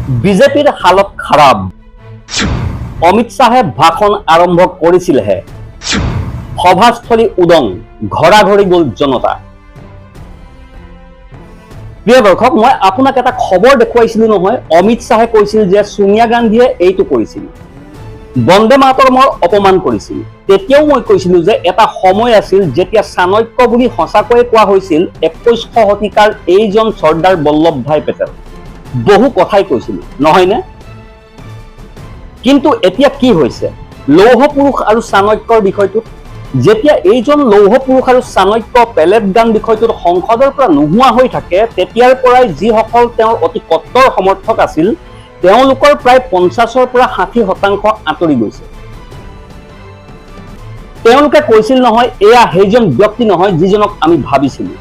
বিজেপিৰ হালত খাৰাপ। অমিত শ্বাহে ভাষণ আৰম্ভ কৰিছিলহে, সভাস্থলী উদং, ঘৰাঘৰি গ'ল জনতা। প্ৰিয় দৰ্শক, মই আপোনাক এটা খবৰ দেখুৱাইছিলো নহয়। অমিত শ্বাহে কৈছিল যে ছোনিয়া গান্ধীয়ে এইটো কৰিছিল, বন্দে মাতৰমৰ অপমান কৰিছিল। তেতিয়াও মই কৈছিলো যে এটা সময় আছিল যেতিয়া চাণক্য বুলি সঁচাকৈয়ে কোৱা হৈছিল 21শ শতিকাৰ এইজন চৰ্দাৰ বল্লভ ভাই পেটেল। বহু কথাই কৈছিলো নহয়নে? কিন্তু এতিয়া কি হৈছে লৌহ পুৰুষ আৰু চাণক্যৰ বিষয়টোত? যেতিয়া এইজন লৌহ পুৰুষ আৰু চাণক্য পেলেট গান বিষয়টোত সংসদৰ পৰা নোহোৱা হৈ থাকে, তেতিয়াৰ পৰাই যিসকল তেওঁৰ অতি কট্টৰ সমৰ্থক আছিল, তেওঁলোকৰ প্ৰায় 50ৰ পৰা 60% আঁতৰি গৈছে। তেওঁলোকে কৈছিল নহয়, এয়া সেইজন ব্যক্তি নহয় যিজনক আমি ভাবিছিলো।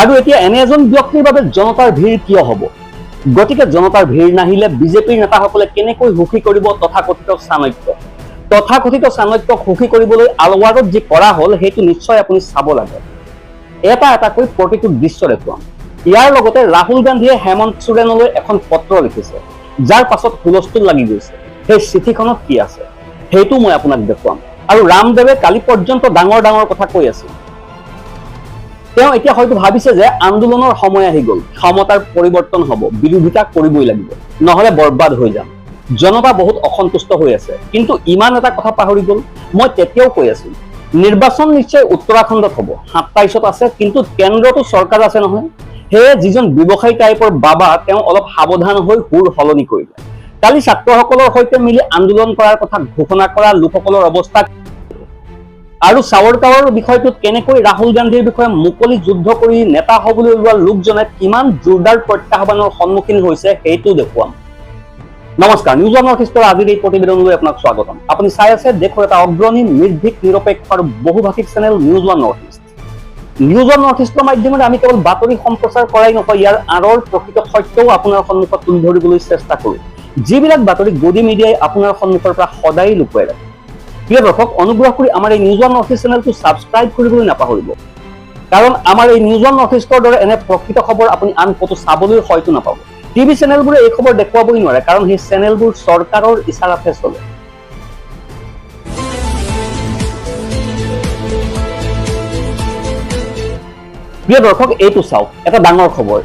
আৰু এতিয়া এনে এজন ব্যক্তিৰ বাবে জনতাৰ ভিৰ কিয় হ'ব? গতিকে জনতাৰ ভিৰ নাহিলে বিজেপিৰ নেতাসকলে কেনেকৈ সুখী কৰিব তথাকথিত চাণক্য? তথাকথিত চাণক্যক সুখী কৰিবলৈ আলৱাৰত যি কৰা হ'ল, সেইটো নিশ্চয় আপুনি চাব লাগে। এটা এটাকৈ প্ৰতিটো দৃশ্য দেখুৱাম। ইয়াৰ লগতে ৰাহুল গান্ধীয়ে হেমন্ত সোৰেনলৈ এখন পত্ৰ লিখিছে, যাৰ পাছত হুলস্থুল লাগি গৈছে। সেই চিঠিখনত কি আছে সেইটো মই আপোনাক দেখুৱাম। আৰু ৰামদেৱে কালি পৰ্যন্ত ডাঙৰ ডাঙৰ কথা কৈ আছিল। তেওঁ এতিয়া হয়তো ভাবিছে যে আন্দোলনৰ সময় আহি গ'ল, ক্ষমতাৰ পৰিৱৰ্তন হ'ব, বিৰোধিতা কৰিবই লাগিব, নহ'লে বৰবাদ হৈ যাম। জনতা বহুত অসন্তুষ্ট হৈ আছে। কিন্তু ইমান এটা কথা পাহৰি গ'ল, মই তেতিয়াও কৈ আছিলো নিৰ্বাচন নিশ্চয় উত্তৰাখণ্ডত হ'ব, 27ত আছে, কিন্তু কেন্দ্ৰতো চৰকাৰ আছে নহয়। সেয়ে যিজন ব্যৱসায়ী টাইপৰ বাবা, তেওঁ অলপ সাৱধান হৈ সুৰ সলনি কৰিলে। কালি ছাত্ৰসকলৰ সৈতে মিলি আন্দোলন কৰাৰ কথা ঘোষণা কৰা লোকসকলৰ অৱস্থা আৰু সাৱৰকাৰৰ বিষয়টোত কেনেকৈ ৰাহুল গান্ধীৰ বিষয়ে মুকলি যুদ্ধ কৰি নেতা হ'বলৈ ওলোৱা লোকজনে কিমান জোৰদাৰ প্ৰত্যাহ্বানৰ সন্মুখীন হৈছে সেইটো দেখুৱাম। নমস্কাৰ, নিউজ ওৱান নৰ্থ ইষ্টৰ আজিৰ এই প্ৰতিবেদনলৈ আপোনাক স্বাগতম। আপুনি চাই আছে দেশৰ এটা অগ্ৰণী, নিৰ্ভীক, নিৰপেক্ষ আৰু বহুভাষিক channel news one north east. News one north ইষ্টৰ মাধ্যমেৰে আমি কেৱল বাতৰি সম্প্ৰচাৰ কৰাই নহয়, ইয়াৰ আঁৰৰ প্ৰকৃত সত্যও আপোনাৰ সন্মুখত তুলি ধৰিবলৈ চেষ্টা কৰোঁ, যিবিলাক বাতৰি গদি মিডিয়াই আপোনাৰ সন্মুখৰ পৰা সদায় লুকুৱাই ৰাখে। প্ৰিয় দৰ্শক, অনুগ্ৰহ কৰি আমাৰ এই নিউজ ওৱান নৰ্থ ইষ্ট চেনেলটো ছাবস্ক্ৰাইব কৰিবলৈ নাপাহৰিব, কাৰণ আমাৰ এই নিউজ ওৱান নৰ্থ ইষ্টৰ দৰে এনে প্ৰকৃত খবৰ আপুনি আন ক'তো চাবলৈ হয়তো নাপাব। টিভি চেনেলবোৰে এই খবৰ দেখুৱাবই নোৱাৰে, কাৰণ সেই চেনেলবোৰ চৰকাৰৰ ইচাৰাতহে চলে। প্ৰিয় দৰ্শক, এইটো চাওক, এটা ডাঙৰ খবৰ।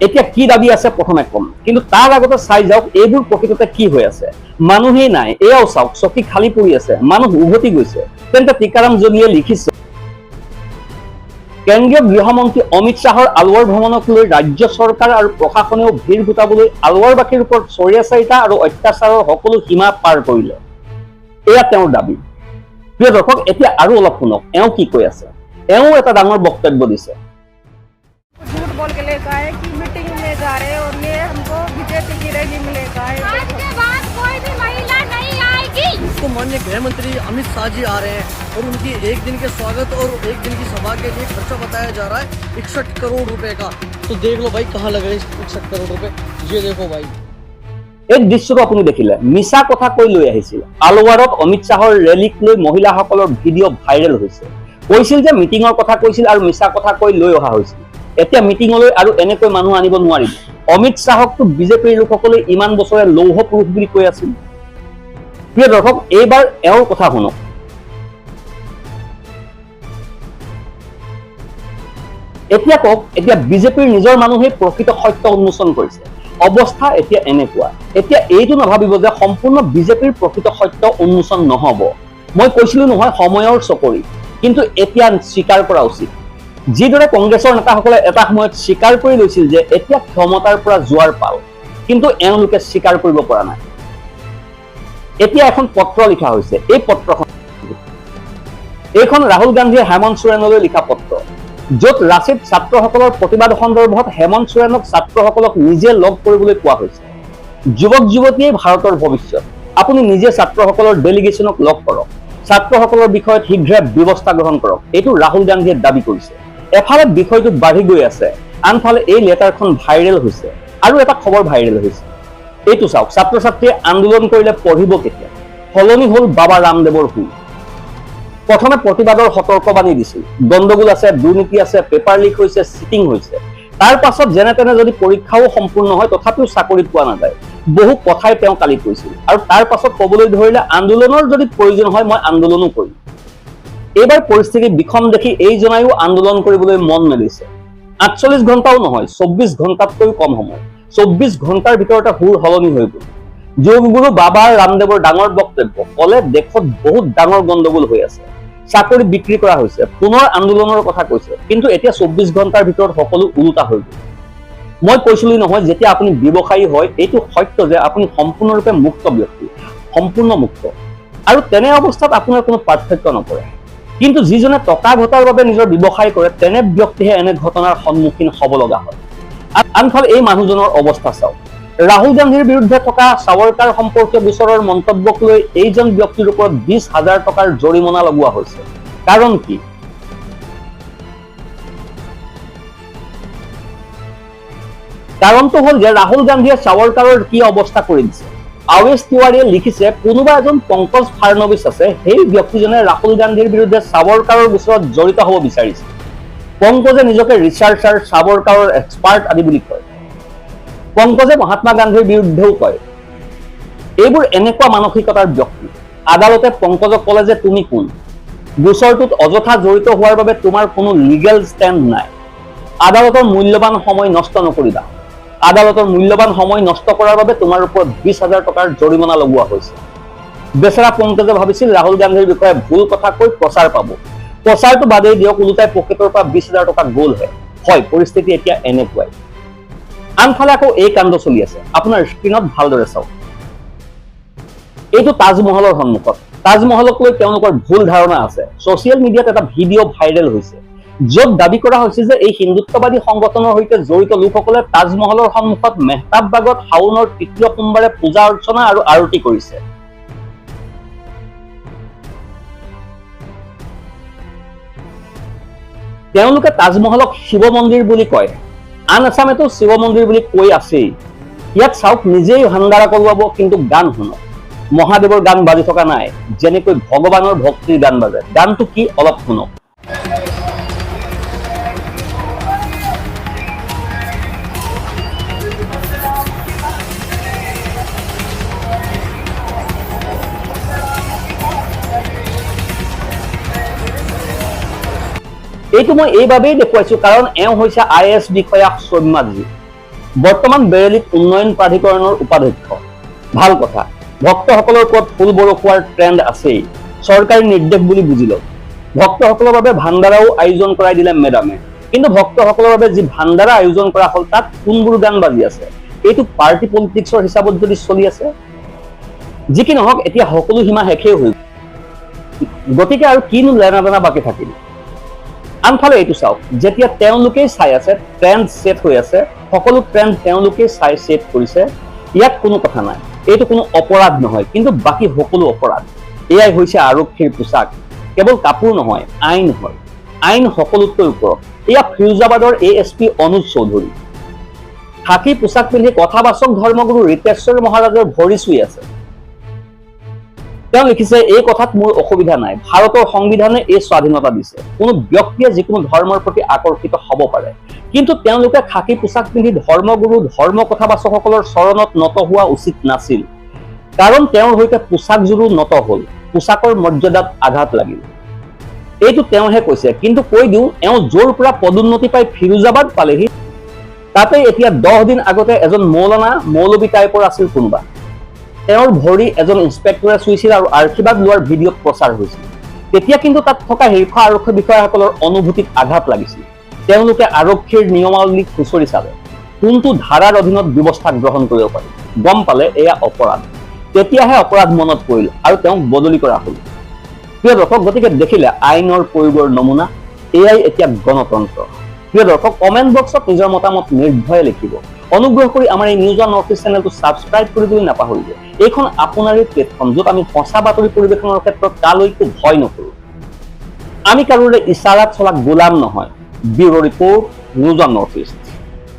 এতিয়া কি দাবী আছে প্ৰথমে কম, কিন্তু তাৰ আগতে চাই যাওক এইবোৰ প্ৰকৃততে কি হৈ আছে। মানুহেই নাই, এয়াও চাওক, চকী খালী পৰি আছে, মানুহ উভতি গৈছে। তেন্তে টিকাৰাম জলিয়ে লিখিছে, কেন্দ্ৰীয় গৃহমন্ত্ৰী অমিত শ্বাহৰ আলৱাৰ ভ্ৰমণক লৈ ৰাজ্য চৰকাৰ আৰু প্ৰশাসনেও ভিৰ গোটাবলৈ আলৱাৰবাসীৰ ওপৰত চৰিয়াচাৰিতা আৰু অত্যাচাৰৰ সকলো সীমা পাৰ কৰিলে। এয়া তেওঁৰ দাবী। প্ৰিয় দৰ্শক, এতিয়া আৰু অলপ শুনক এওঁ কি কৈ আছে। এওঁ এটা ডাঙৰ বক্তব্য দিছে। झूठ बोल के लेकर आए कि मीटिंग में जा रहे हैं और ये हमको बीजेपी की रैली में लेकर आए। आज के बाद कोई भी महिला नहीं आएगी। तो माननीय गृह मंत्री अमित शाह जी आ रहे हैं और उनकी एक दिन के स्वागत और एक दिन की सभा के लिए खर्चा बताया जा रहा है 61 करोड़ रुपए का। तो देख लो भाई कहाँ लगे 61 करोड़ रुपए। ये देखो भाई, এই দৃশ্যটো আপুনি দেখিলে, মিছা কথা কৈ লৈ আহিছিল। আলৱাৰত অমিত শ্বাহৰ ৰেলীক লৈ মহিলাসকলৰ ভিডিঅ' ভাইৰেল হৈছে। কৈছিল যে মিটিঙৰ কথা কৈছিল আৰু মিছা কথা কৈ লৈ অহা হৈছিল। এতিয়া মিটিঙলৈ আৰু এনেকৈ মানুহ আনিব নোৱাৰিব। অমিত শ্বাহকতো বিজেপিৰ লোকসকলে ইমান বছৰে লৌহ পুৰুষ বুলি কৈ আছিল। প্ৰিয় দৰ্শক, এইবাৰ এওঁৰ কথা শুনক। এতিয়া কওক, এতিয়া বিজেপিৰ নিজৰ মানুহে প্ৰকৃত সত্য উন্মোচন কৰিছে। অৱস্থা এতিয়া এনেকুৱা। এতিয়া এইটো নাভাবিব যে সম্পূৰ্ণ বিজেপিৰ প্ৰকৃত সত্য উন্মোচন নহ'ব। মই কৈছিলো নহয়, সময়ৰ চকৰি। কিন্তু এতিয়া স্বীকাৰ কৰা উচিত, যিদৰে কংগ্ৰেছৰ নেতাসকলে এটা সময়ত স্বীকাৰ কৰি লৈছিল যে এতিয়া ক্ষমতাৰ পৰা যোৱাৰ পাল, কিন্তু এওঁলোকে স্বীকাৰ কৰিব পৰা নাই। এতিয়া এখন পত্ৰ লিখা হৈছে। এই পত্ৰখন, এইখন ৰাহুল গান্ধীয়ে হেমন্ত সোৰেনলৈ লিখা পত্ৰ, য'ত ৰাঁচীত ছাত্ৰসকলৰ প্ৰতিবাদ সন্দৰ্ভত হেমন্ত সোৰেনক ছাত্ৰসকলক নিজে লগ কৰিবলৈ কোৱা হৈছে। যুৱক যুৱতীয়ে ভাৰতৰ ভৱিষ্যত। আপুনি নিজে ছাত্ৰসকলৰ ডেলিগেশ্যনক লগ কৰক, ছাত্ৰসকলৰ বিষয়ত শীঘ্ৰে ব্যৱস্থা গ্ৰহণ কৰক, এইটো ৰাহুল গান্ধীয়ে দাবী কৰিছে। এফালে বিষয়টো বাঢ়ি গৈ আছে, আনফালে এই লেটাৰখন ভাইৰেল হৈছে। আৰু এটা খবৰ ভাইৰেল হৈছে, এইটো চাওক। ছাত্ৰ ছাত্ৰীয়ে আন্দোলন কৰিলে পঢ়িব কেতিয়া? সলনি হ'ল বাবা ৰামদেৱৰ সুৰ। প্ৰথমে প্ৰতিবাদৰ সতৰ্কবাণী দিছিল, গণ্ডগোল আছে, দুৰ্নীতি আছে, পেপাৰ লিক হৈছে, চিটিং হৈছে। তাৰ পাছত যেনে তেনে যদি পৰীক্ষাও সম্পূৰ্ণ হয় তথাপিও চাকৰি পোৱা নাযায়। বহু কথাই তেওঁ কালি কৈছিল আৰু তাৰ পাছত ক'বলৈ ধৰিলে আন্দোলনৰ যদি প্ৰয়োজন হয় মই আন্দোলনো কৰিম। এইবাৰ পৰিস্থিতি বিষম দেখি এইজনায়ো আন্দোলন কৰিবলৈ মন মেলিছে। 48 ঘণ্টাও নহয়, 24 ঘণ্টাতকৈও কম সময়। 24 ঘণ্টাৰ ভিতৰতে হুৰ সলনি হৈ গ'ল। যোগগুৰু বাবা ৰামদেৱৰ ডাঙৰ বক্তব্য, ক'লে দেশত বহুত ডাঙৰ গণ্ডগোল হৈ আছে, চাকৰি বিক্ৰী কৰা হৈছে, পুনৰ আন্দোলনৰ কথা কৈছে, কিন্তু এতিয়া 24 ঘণ্টাৰ ভিতৰত সকলো ওলোটা হৈ গ'ল। মই কৈছিলো নহয়, যেতিয়া আপুনি ব্যৱসায়ী হয় এইটো সত্য যে আপুনি সম্পূৰ্ণৰূপে মুক্ত ব্যক্তি, সম্পূৰ্ণ মুক্ত, আৰু তেনে অৱস্থাত আপোনাৰ কোনো পাৰ্থক্য নপৰে। কিন্তু যিজনে টকা ঘটাৰ বাবে নিজৰ ব্যৱসায় কৰে তেনে ব্যক্তিহে এনে ঘটনাৰ সন্মুখীন হ'ব লগা হয়। আনফালে এই মানুহজনৰ অৱস্থা চাওক। ৰাহুল গান্ধীৰ বিৰুদ্ধে থকা সাৱৰকাৰ সম্পৰ্কীয় গোচৰৰ মন্তব্যক লৈ এইজন ব্যক্তিৰ ওপৰত 20,000 টকাৰ জৰিমনা লগোৱা হৈছে। কাৰণ কি? কাৰণটো হ'ল যে ৰাহুল গান্ধীয়ে সাৱৰকাৰৰ কি অৱস্থা কৰি দিছে। আৱেশ তিৱাৰীয়ে লিখিছে, কোনোবা এজন পংকজ ফাড়নবিছ আছে, সেই ব্যক্তিজনে ৰাহুল গান্ধীৰ বিৰুদ্ধে সাৱৰকাৰৰ গোচৰত জড়িত হ'ব বিচাৰিছে। পংকজে নিজকে ৰিচাৰ্চাৰ, সাৱৰকাৰৰ এক্সপাৰ্ট আদি বুলি কয়। পংকজে মহাত্মা গান্ধীৰ বিৰুদ্ধেও কয়। এইবোৰ এনেকুৱা মানসিকতাৰ ব্যক্তি। আদালতে পংকজক ক'লে যে তুমি কোন? গোচৰটোত অযথা জড়িত হোৱাৰ বাবে তোমাৰ কোনো লিগেল ষ্টেণ্ড নাই। আদালতৰ মূল্যৱান সময় নষ্ট নকৰিবা। আদালতৰ মূল্যৱান সময় নষ্ট কৰাৰ বাবে তোমাৰ ওপৰত 20,000 টকাৰ জৰিমনা লগোৱা হৈছে। বেচেৰা পংকজে ভাবিছিল ৰাহুল গান্ধীৰ বিষয়ে ভুল কথা কৈ প্ৰচাৰ পাব। প্ৰচাৰটো বাদেই দিয়ক, ওলোটাই পকেটৰ পৰা 20,000 টকা গ'লহে। হয়, পৰিস্থিতি এতিয়া এনেকুৱাই। আনফালে আকৌ এই কাণ্ড চলি আছে, আপোনাৰ স্ক্ৰীণত ভালদৰে চাওক। এইটো তাজমহলৰ সন্মুখত। তাজমহলক লৈ তেওঁলোকৰ ভুল ধাৰণা আছে। ছচিয়েল মিডিয়াত এটা ভিডিঅ' ভাইৰেল হৈছে, য'ত দাবী কৰা হৈছে যে এই হিন্দুত্ববাদী সংগঠনৰ সৈতে জড়িত লোকসকলে তাজমহলৰ সন্মুখত মেহতাববাগত শাওনৰ ৩য় সোমবাৰে পূজা অৰ্চনা আৰু আৰতি কৰিছে। তেওঁলোকে তাজমহলক শিৱ মন্দিৰ বুলি কয়, আন এচামেতো শিৱ মন্দিৰ বুলি কৈ আছেই। ইয়াত চাওক, নিজেই ভাণ্ডাৰা কৰোৱাব, কিন্তু গান শুনক। মহাদেৱৰ গান বাজি থকা নাই, যেনেকৈ ভগৱানৰ ভক্তিৰ গান বাজে। গানটো কি অলপ শুনক। এইটো মই এইবাবেই দেখুৱাইছো কাৰণ এওঁ হৈছে IAS বিষয়া সৌম্যাজী, বৰ্তমান বেৰেলীত উন্নয়ন প্ৰাধিকৰণৰ উপাধ্যক্ষ। ভাল কথা, ভক্তসকলৰ ওপৰত ফুল বৰষুৱাৰ ট্ৰেণ্ড আছেই, চৰকাৰী নিৰ্দেশ বুলি বুজি লওক। ভক্তসকলৰ বাবে ভাণ্ডাৰাও আয়োজন কৰাই দিলে মেডামে, কিন্তু ভক্তসকলৰ বাবে যি ভাণ্ডাৰা আয়োজন কৰা হ'ল তাত কোনবোৰ গান বাজি আছে? এইটো পাৰ্টি পলিটিক্সৰ হিচাপত যদি চলি আছে। যি কি নহওক, এতিয়া সকলো সীমা শেষেই হৈ গ'ল, গতিকে আৰু কিনো লেনা দেনা বাকী থাকিল। আনফালে এইটো চাওক, যেতিয়া তেওঁলোকেই চাই আছে, ট্ৰেণ্ড ছেট হৈ আছে, সকলো ট্ৰেণ্ড তেওঁলোকেই চাই ছেট কৰিছে, ইয়াত কোনো কথা নাই, এইটো কোনো অপৰাধ নহয়, কিন্তু বাকী সকলো অপৰাধ। এয়াই হৈছে আৰক্ষীৰ পোছাক, কেৱল কাপোৰ নহয়, আইন হয়। আইন সকলোতকৈ ওপৰত। এয়া ফিৰোজাবাদৰ ASP অনুজ চৌধুৰী। খাকী পোছাক পিন্ধি কথাবাচক ধৰ্মগুৰু ৰিতেশ্বৰ মহাৰাজৰ ভৰি চুই আছে। তেওঁ লিখিছে, এই কথাত মোৰ অসুবিধা নাই, ভাৰতৰ সংবিধানে এই স্বাধীনতা দিছে, কোনো ব্যক্তিয়ে যিকোনো ধৰ্মৰ প্ৰতি আকৰ্ষিত হ'ব পাৰে, কিন্তু তেওঁলোকে খাকী পোছাক পিন্ধি ধৰ্মগুৰু, ধৰ্ম কথাবাচকসকলৰ চৰণত নত হোৱা উচিত নাছিল, কাৰণ তেওঁৰ সৈতে পোছাকযোৰো নত হ'ল, পোছাকৰ মৰ্যাদাত আঘাত লাগিল। এইটো তেওঁহে কৈছে, কিন্তু কৈ দিওঁ, এওঁ য'ৰ পৰা পদোন্নতি পাই ফিৰোজাবাদ পালেহি, তাতে এতিয়া 10 দিন আগতে এজন মৌলবী টাইপৰ আছিল কোনোবা, তেওঁৰ ভৰি এজন ইন্সপেক্টৰে চুইছিল আৰু আশীৰ্বাদ লোৱাৰ ভিডিঅ'ত প্ৰচাৰ হৈছিল। তেতিয়া কিন্তু তাত থকা শীৰ্ষ আৰক্ষী বিষয়াসকলৰ অনুভূতিত আঘাত লাগিছিল। তেওঁলোকে আৰক্ষীৰ নিয়মাৱলী খুচৰি চালে, কোনটো ধাৰাৰ অধীনত ব্যৱস্থা গ্ৰহণ কৰিব পাৰি, গম পালে এয়া অপৰাধ। তেতিয়াহে অপৰাধ মনত পৰিল আৰু তেওঁক বদলি কৰা হ'ল। প্ৰিয় দৰ্শক, গতিকে দেখিলে আইনৰ প্ৰয়োগৰ নমুনা, এয়াই এতিয়া গণতন্ত্ৰ। প্ৰিয় দৰ্শক, কমেণ্ট বক্সত নিজৰ মতামত নিৰ্ভয়ে লিখিব। অনুগ্ৰহ কৰি আমাৰ এই নিউজ ওৱান নৰ্থ ইষ্ট চেনেলটো ছাবস্ক্ৰাইব কৰিবলৈ নাপাহৰিব। এইখন আপোনাৰে প্লেটফৰ্ম, য'ত আমি সঁচা বাতৰি পৰিৱেশনৰ ক্ষেত্ৰত কালৈকো ভয় নকৰোঁ। আমি কাৰোৰে ইচাৰাত চলা গোলাম নহয়। Bureau' report, news one north east.